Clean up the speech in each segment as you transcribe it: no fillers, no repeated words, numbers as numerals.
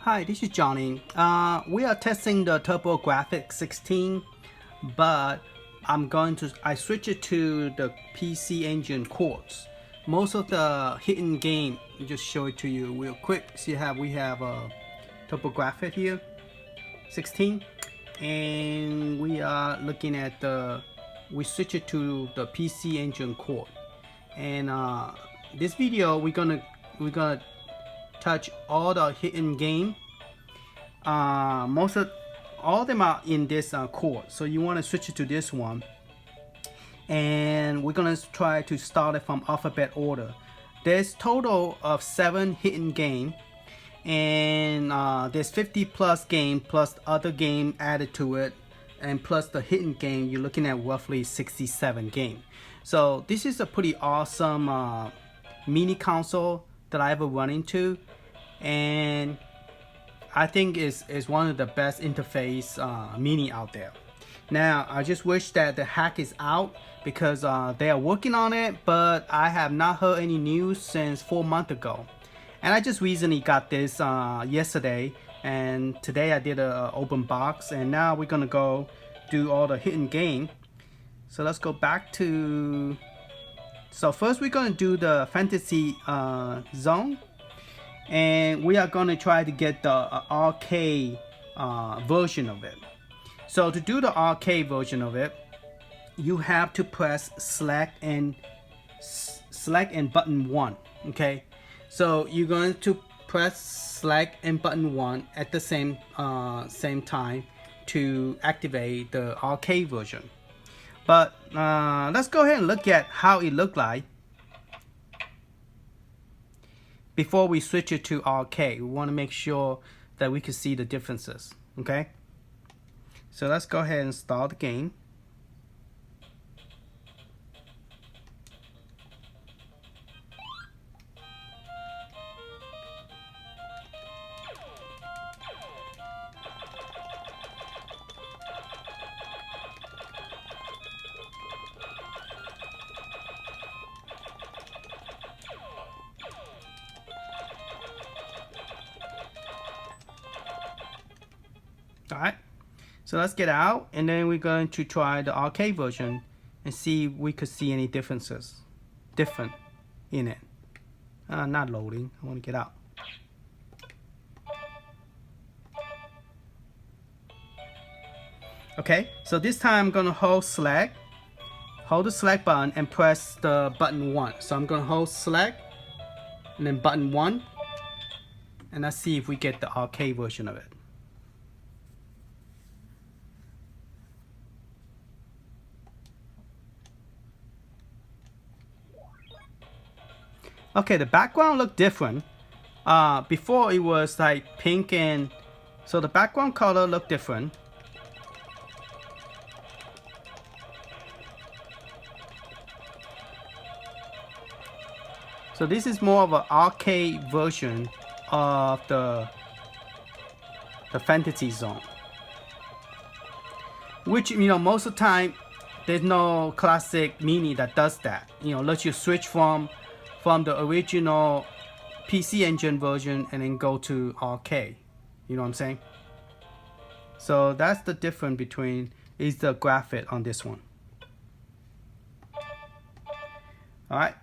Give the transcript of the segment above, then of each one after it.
Hi, this is Johnny. We are testing the TurboGrafx 16, but I switch it to the PcEngine Cores. Most of the hidden game, I'll just show it to you real quick. See how we have a TurboGrafx here, 16, and we are looking at we switch it to the PcEngine Core. And this video, we're gonna touch all the hidden game. All of them are in this core, so you want to switch it to this one, and we're gonna try to start it from alphabet order. There's total of 7 hidden game, and there's 50 plus game plus other game added to it, and plus the hidden game, you're looking at roughly 67 game. So this is a pretty awesome mini console that I ever run into, and I think is one of the best interface mini out there. Now I just wish that the hack is out, because they are working on it, but I have not heard any news since 4 months ago. And I just recently got this yesterday, and today I did a open box, and now we're gonna go do all the hidden game. So let's go back to, so first we're gonna do the fantasy zone, and we are gonna try to get the arcade version of it. So to do the arcade version of it, you have to press select and button 1. Okay, so you're going to press select and button 1 at the same time to activate the arcade version. But let's go ahead and look at how it looked like before we switch it to arcade. We want to make sure that we can see the differences. Okay, so let's go ahead and start the game. Alright, so let's get out, and then we're going to try the arcade version and see if we could see any different in it. Not loading, I want to get out. Okay, so this time I'm going to hold the select button and press the button 1. So I'm going to hold select and then button 1, and let's see if we get the arcade version of it. Okay, the background looked different. Before it was like pink, and so the background color looked different. So this is more of an arcade version of the fantasy zone, which, you know, most of the time there's no classic mini that does that. You know, lets you switch from the original PcEngine version and then go to arcade. You know what I'm saying? So that's the difference between is the graphic on this one. Alright.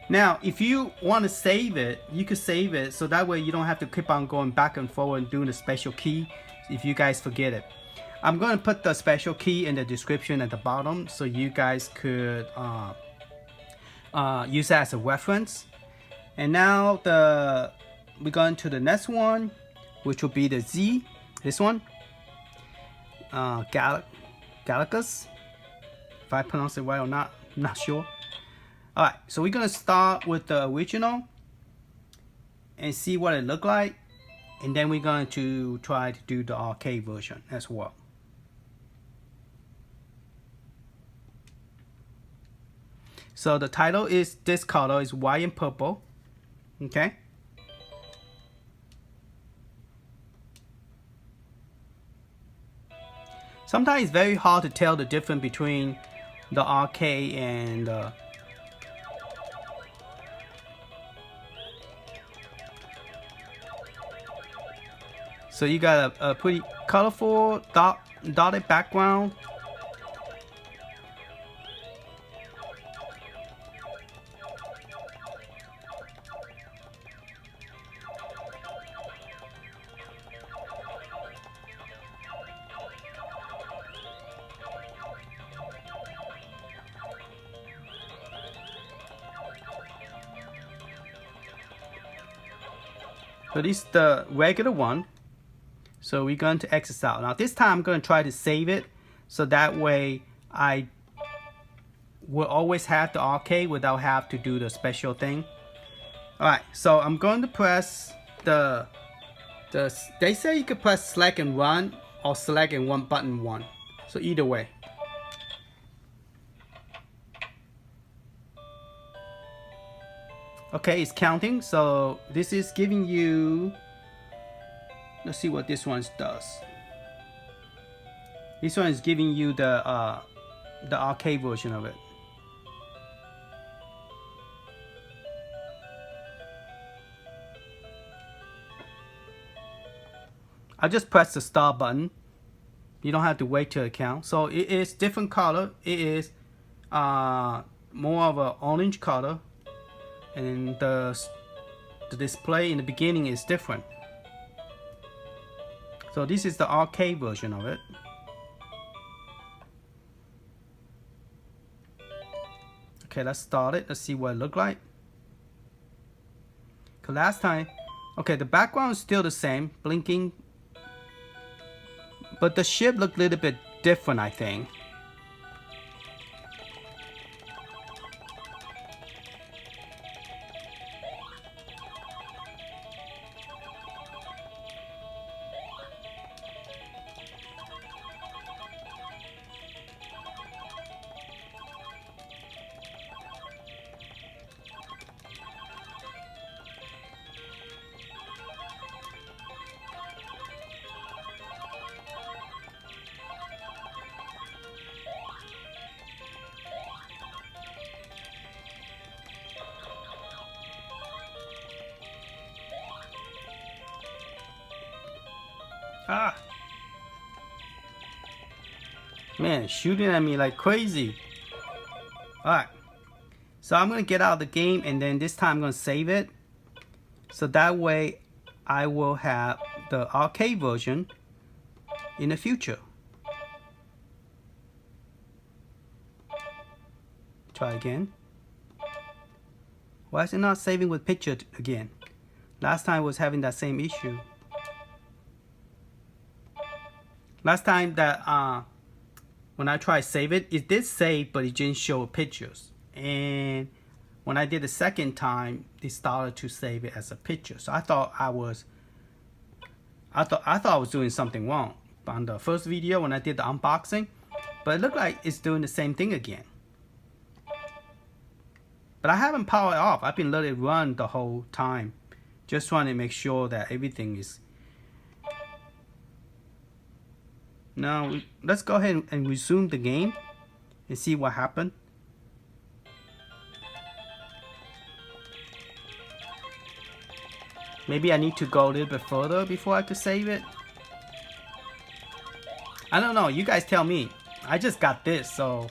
Now if you want to save it, you could save it, so that way you don't have to keep on going back and forward and doing the special key if you guys forget it. I'm going to put the special key in the description at the bottom, so you guys could use that as a reference. And now we're going to the next one, which will be the Z. This one, Galacus. If I pronounce it right or not, I'm not sure. All right, so we're gonna start with the original and see what it looked like, and then we're going to try to do the arcade version as well. So the title is, this color is white and purple. Okay. Sometimes it's very hard to tell the difference between the arcade and So you got a pretty colorful dotted background. So this is the regular one. So we're going to exit out. Now this time I'm going to try to save it, so that way I will always have the arcade without have to do the special thing. Alright, so I'm going to press they say you could press select and run or select and one button one. So either way. Okay, it's counting. So this is giving you, let's see what this one does. This one is giving you the arcade version of it. I just press the start button. You don't have to wait till it counts. So it is different color. It is more of an orange color, and the display in the beginning is different. So this is the arcade version of it. Okay, let's start it. Let's see what it looked like. Cause last time, okay, the background is still the same, blinking, but the ship looked a little bit different, I think. Ah! Man, it's shooting at me like crazy. Alright. So I'm going to get out of the game, and then this time I'm going to save it. So that way I will have the arcade version in the future. Try again. Why is it not saving with picture again? Last time I was having that same issue. Last time that when I tried save it, it did save, but it didn't show pictures. And when I did the second time, it started to save it as a picture. So I thought I was doing something wrong on the first video when I did the unboxing, but it looked like it's doing the same thing again. But I haven't powered it off. I've been letting it run the whole time, just trying to make sure that everything is. Now let's go ahead and resume the game and see what happened. Maybe I need to go a little bit further before I could save it. I don't know, you guys tell me. I just got this, so.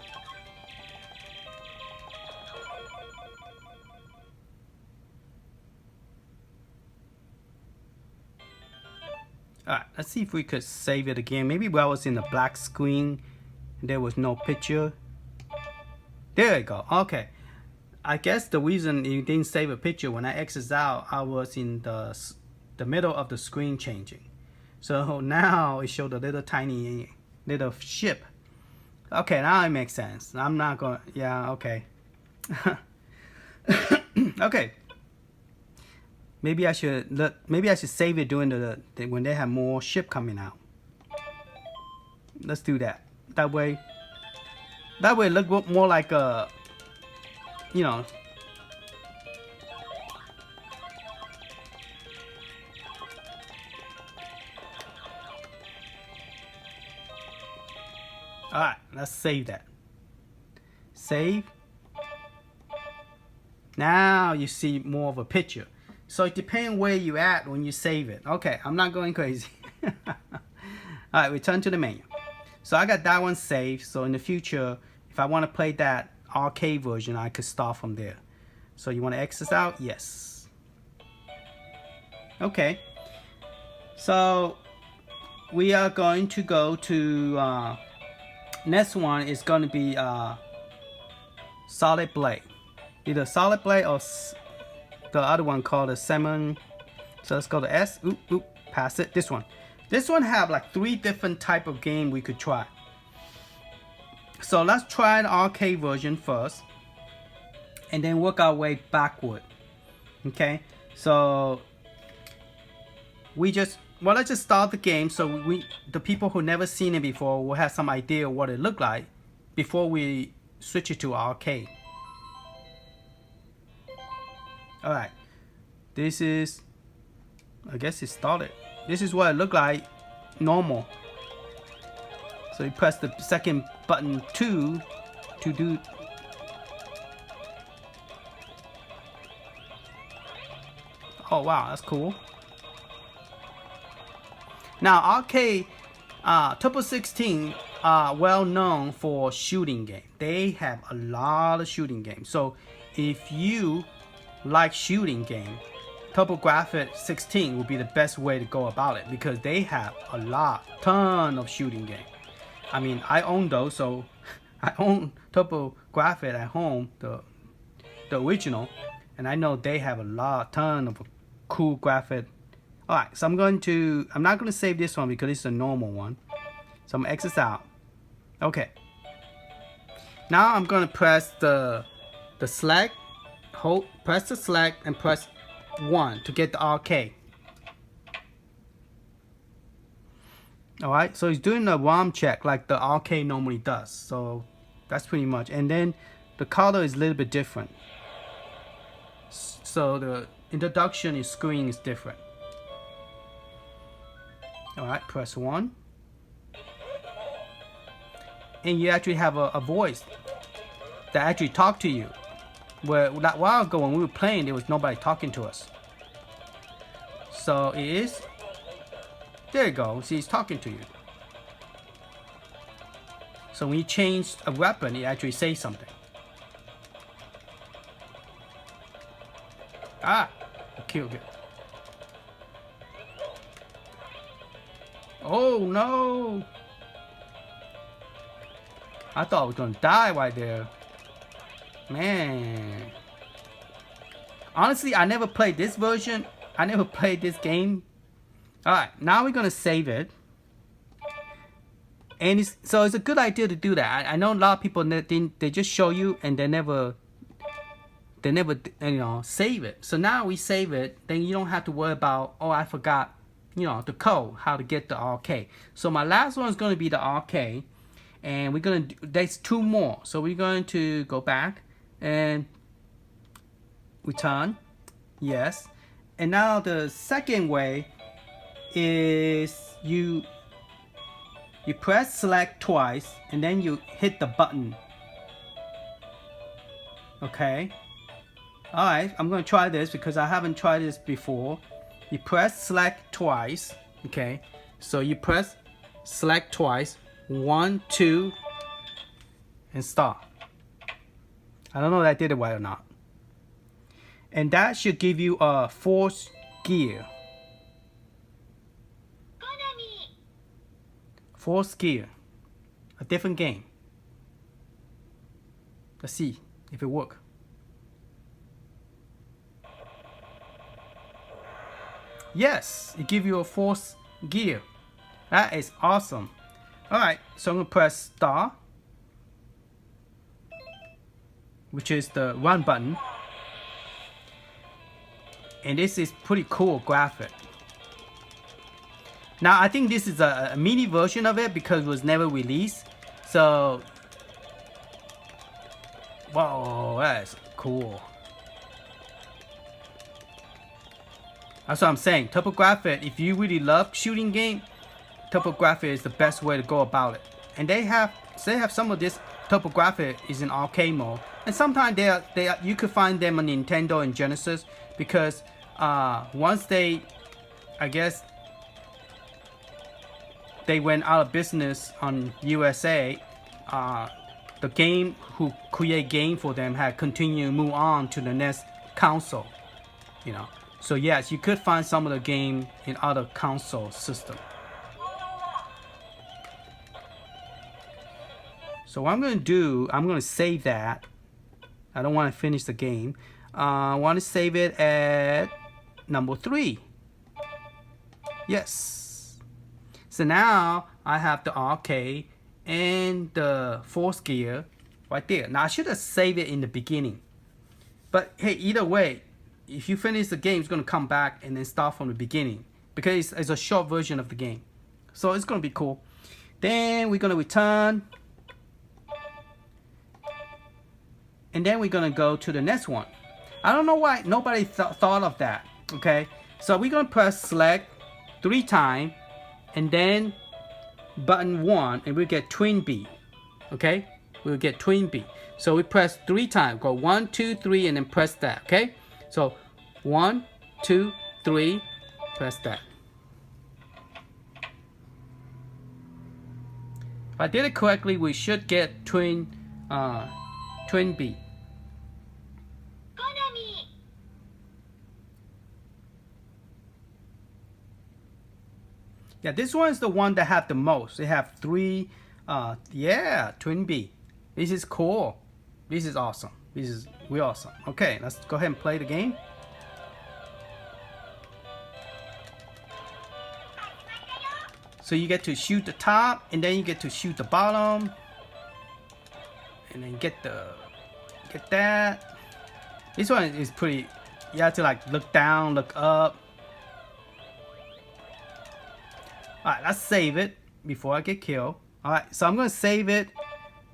Alright, let's see if we could save it again. Maybe while I was in the black screen, there was no picture. There we go. Okay. I guess the reason it didn't save a picture, when I exit out, I was in the middle of the screen changing. So now it showed a little tiny little ship. Okay, now it makes sense. I'm not going. Yeah. Okay. Okay. Maybe I should save it during the when they have more ship coming out. Let's do that. That way it look more like a, you know. All right, let's save that. Save. Now you see more of a picture. So it depends where you at when you save it. Okay, I'm not going crazy. Alright, return to the menu. So I got that one saved, so in the future, if I want to play that arcade version, I could start from there. So you want to exit out? Yes. Okay. So we are going to go to next one is going to be Solid Blade. Either Solid Blade or the other one called the Salmon. So let's go to S. Oop, pass it. This one. This one have like 3 different type of game we could try. So let's try the arcade version first, and then work our way backward. Okay. So let's just start the game so the people who never seen it before will have some idea what it looked like before we switch it to arcade. Alright, this is, I guess it started. This is what it looked like normal. So you press the second button 2 to do. Oh wow, that's cool. Now arcade, Turbo 16 are well known for shooting game. They have a lot of shooting games. So if you like shooting game, TurboGrafx 16 will be the best way to go about it, because they have a ton of shooting game. I mean, I own those, so I own TurboGrafx at home, the original, and I know they have a ton of cool graphic. Alright, so I'm not going to save this one because it's a normal one. So I'm going to exit out. Okay. Now I'm going to press the select, press the select and press 1 to get the arcade. Alright, so it's doing a ROM check like the arcade normally does. So that's pretty much. And then the color is a little bit different. So the introduction screen is different. Alright, press 1. And you actually have a voice that actually talk to you. Where that while ago when we were playing, there was nobody talking to us. So it is. There you go. See, it's talking to you. So when you change a weapon, it actually says something. Ah, killed it. Oh no! I thought I was gonna die right there. Man. Honestly, I never played this version. I never played this game. Alright, now we're gonna save it. And so it's a good idea to do that. I know a lot of people, they just show you and they never save it. So now we save it, then you don't have to worry about, oh, I forgot, the code, how to get the arcade. So my last one is going to be the arcade, and we're going to there's 2 more. So we're going to go back and return, yes. And now the second way is you press select twice and then you hit the button. Okay. Alright, I'm going to try this because I haven't tried this before. You press select twice. Okay. So you press select twice. 1, 2, and start. I don't know if I did it right or not. And that should give you a 4th gear. 4th gear. A different game. Let's see if it works. Yes, it gives you a 4th gear. That is awesome. Alright, so I'm going to press star, which is the run button. And this is pretty cool graphic. Now I think this is a mini version of it because it was never released. So, whoa, that's cool. That's what I'm saying. TurboGrafx, if you really love shooting game, TurboGrafx is the best way to go about it. And they have some of this TurboGrafx is in arcade mode, and sometimes you could find them on Nintendo and Genesis because once they, I guess, they went out of business on USA, the game who create game for them had continued to move on to the next console, you know. So yes, you could find some of the game in other console system. So what I'm going to do, I'm going to save that. I don't want to finish the game. I want to save it at number 3. Yes. So now I have the arcade and the 4th gear right there. Now I should have saved it in the beginning. But hey, either way, if you finish the game, it's going to come back and then start from the beginning. Because it's a short version of the game. So it's going to be cool. Then we're going to return. And then we're going to go to the next one. I don't know why nobody thought of that. Okay. So we're going to press select 3 times. And then button 1. And we'll get twin B. Okay. We'll get twin B. So we press 3 times. Go 1, 2, 3. And then press that. Okay. So 1, 2, 3. Press that. If I did it correctly, we should get twin B. Yeah, this one is the one that have the most. They have 3, yeah, twin B. This is cool. This is awesome. This is real awesome. Okay, let's go ahead and play the game. So you get to shoot the top, and then you get to shoot the bottom, and then get that. This one is pretty. You have to like look down, look up. All right, let's save it before I get killed. All right, so I'm gonna save it.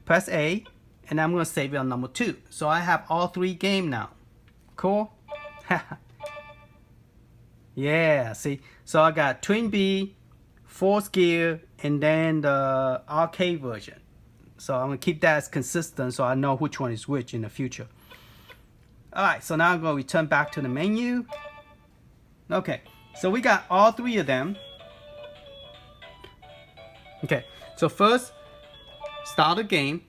Press A, and I'm gonna save it on number 2. So I have all 3 games now. Cool. Yeah. See, so I got twin B, 4th gear, and then the arcade version. So I'm gonna keep that as consistent so I know which one is which in the future. Alright, so now I'm gonna return back to the menu. Okay, so we got all 3 of them. Okay, so first start the game,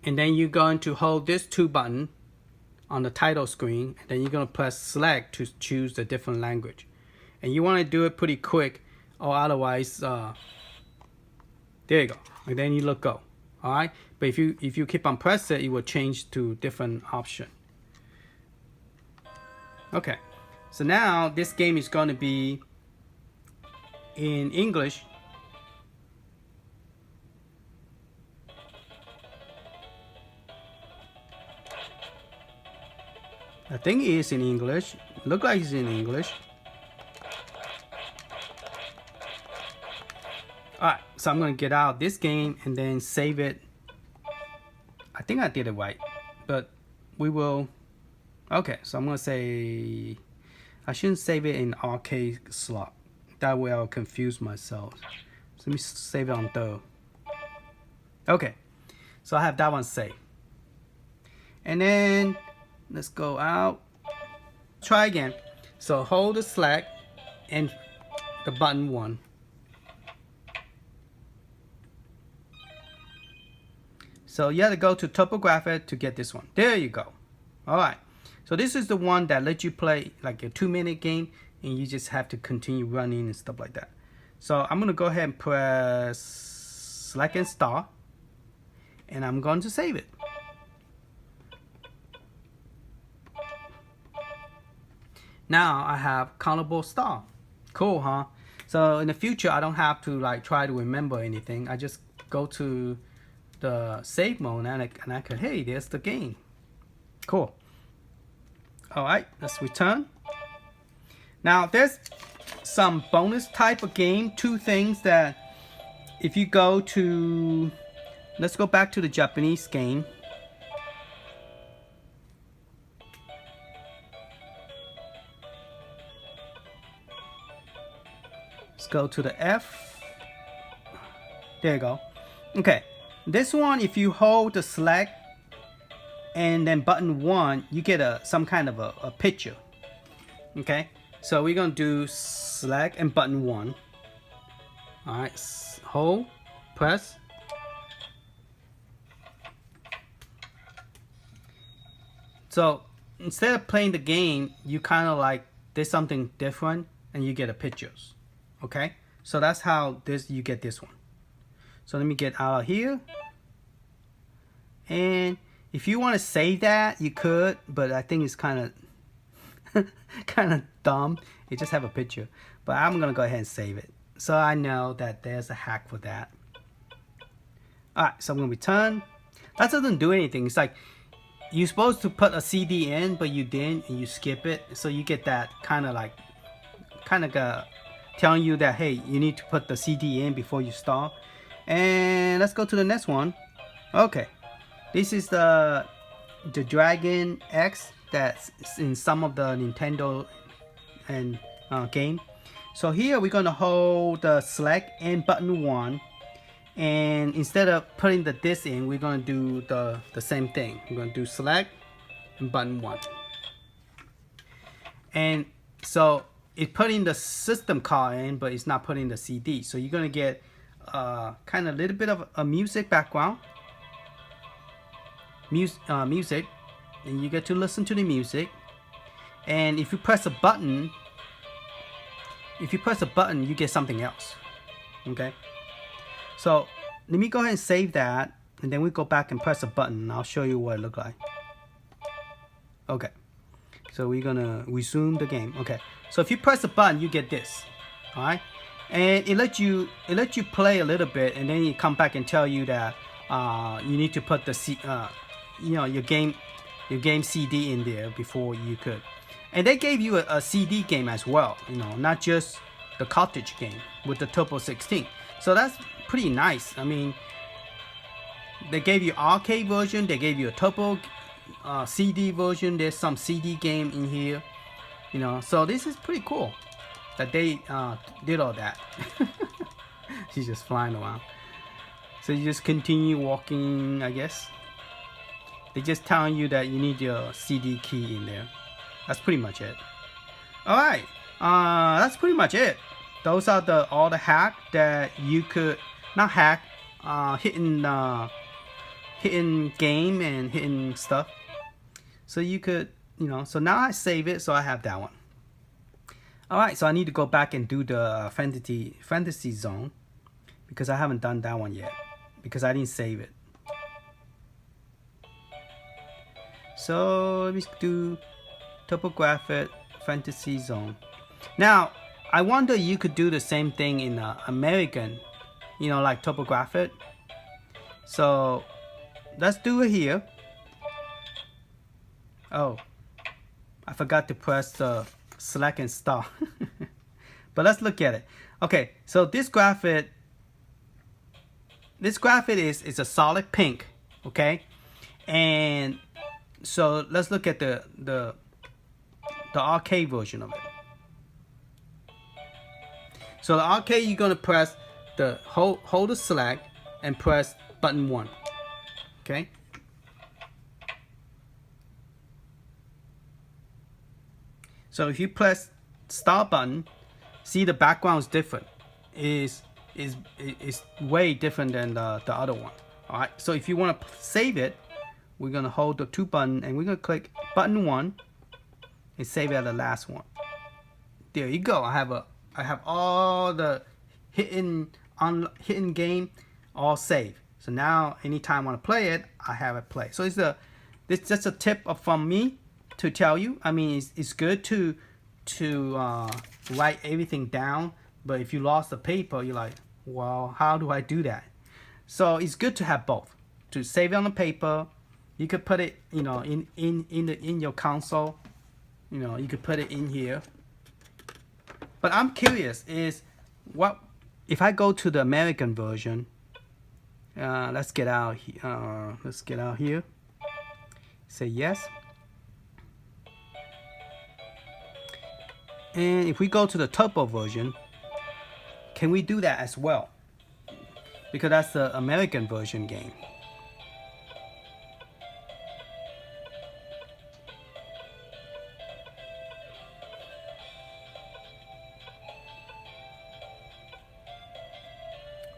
and then you're going to hold this 2 button on the title screen, and then you're going to press select to choose the different language. And you want to do it pretty quick, or otherwise there you go, and then you let go. All right, but if you keep on pressing it, will change to different option. Okay, so now this game is going to be in English. I think it is in English. Look like it's in English. Alright, so I'm going to get out this game and then save it. I think I did it right, but we will. Okay, so I'm going to say I shouldn't save it in arcade slot. That way I'll confuse myself. So let me save it on the. Okay, so I have that one saved. And then let's go out. Try again. So hold the select and the button 1. So you have to go to TurboGrafx to get this one. There you go. Alright. So this is the one that lets you play like a 2-minute game, and you just have to continue running and stuff like that. So I'm going to go ahead and press select and start. And I'm going to save it. Now I have countable star. Cool, huh? So in the future, I don't have to like try to remember anything. I just go to the save mode and I can, hey, there's the game. Cool. All right, let's return. Now there's some bonus type of game. 2 things that if you go to, let's go back to the Japanese game. Let's go to the F. There you go. Okay, this one, if you hold the select and then button 1, you get some kind of a picture. Okay, so we're gonna do select and button 1. All right, hold, press. So instead of playing the game, you kind of like there's something different and you get a pictures. Okay, so that's how you get this one. So let me get out of here. And if you want to save that, you could, but I think it's kind of kind of dumb. It just have a picture, but I'm gonna go ahead and save it. So I know that there's a hack for that. All right, so I'm gonna return. That doesn't do anything. It's like you're supposed to put a CD in, but you didn't, and you skip it. So you get that kind of telling you that, hey, you need to put the CD in before you start. And let's go to the next one. Okay, this is the Dragon X that's in some of the Nintendo and game. So here we're gonna hold the select and button 1, and instead of putting the disc in, we're gonna do the same thing. We're gonna do select and button 1, and so it's putting the system card in, but it's not putting the CD. So you're gonna get kind of a little bit of a music background, music, and you get to listen to the music. And if you press a button, you get something else. Okay, so let me go ahead and save that, and then we go back and press a button, and I'll show you what it looks like. Okay, so we're gonna resume the game. Okay, so if you press a button, you get this. All right, and it lets you play a little bit, and then it come back and tell you that you need to put the your game CD in there before you could. And they gave you a CD game as well, not just the cartridge game with the Turbo 16. So that's pretty nice. I mean, they gave you arcade version, they gave you a Turbo CD version. There's some CD game in here, So this is pretty cool that they did all that. She's just flying around. So you just continue walking, I guess. They just telling you that you need your CD key in there. That's pretty much it. All right, that's pretty much it. Those are all the hack that you could hidden game and hidden stuff. So you could, So now I save it, so I have that one. All right, so I need to go back and do the fantasy zone because I haven't done that one yet because I didn't save it. So let me do TurboGrafx Fantasy Zone. Now, I wonder you could do the same thing in American, like TurboGrafx. So let's do it here. Oh, I forgot to press the select and start. But let's look at it. Okay, so this graphic is a solid pink, okay? And so let's look at the arcade version of it. So the arcade, you're gonna press the hold the select and press button 1. Okay. So if you press start button, see the background is different. Is way different than the other one. All right. So if you want to save it, we're gonna hold the 2 button and we're gonna click button 1 and save it at the last one. There you go. I have all the hidden game all saved. So now anytime I want to play it, I have it play. So it's just a tip from me to tell you. I mean, it's good to write everything down, but if you lost the paper, you're like, well, how do I do that? So it's good to have both. To save it on the paper, you could put it, in your console. You could put it in here. But I'm curious is what if I go to the American version. Let's get out here. Say yes. And if we go to the Turbo version, can we do that as well? Because that's the American version game.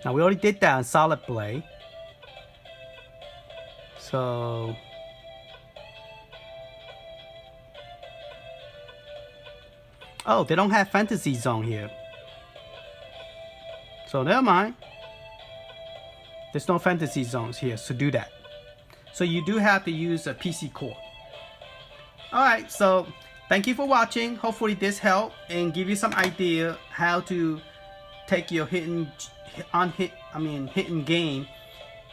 Now we already did that on Solid Blade. So oh, they don't have Fantasy Zone here. So never mind. There's no Fantasy Zones here to do that. So you do have to use a PC core. Alright, so thank you for watching. Hopefully this helped and give you some idea how to take your hidden game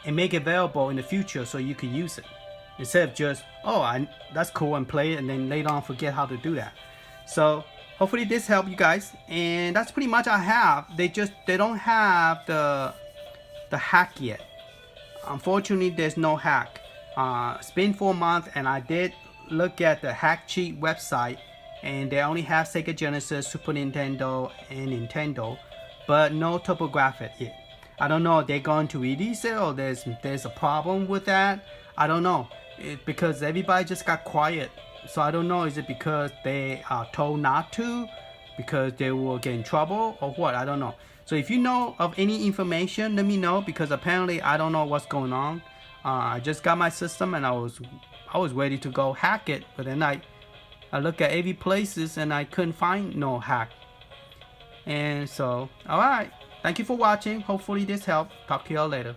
and make it available in the future so you can use it. Instead of just, oh, that's cool and play it and then later on forget how to do that. So hopefully this helped you guys, and that's pretty much I have. They don't have the hack yet. Unfortunately, there's no hack. It's been 4 months and I did look at the hack cheat website, and they only have Sega Genesis, Super Nintendo, and Nintendo, but no TurboGrafx yet. I don't know if they're going to release it or there's a problem with that. I don't know. Because everybody just got quiet. So I don't know, is it because they are told not to? Because they will get in trouble or what? I don't know. So if you know of any information, let me know, because apparently I don't know what's going on. I just got my system and I was ready to go hack it, but then I look at every places and I couldn't find no hack. And so, alright. Thank you for watching. Hopefully this helped. Talk to y'all later.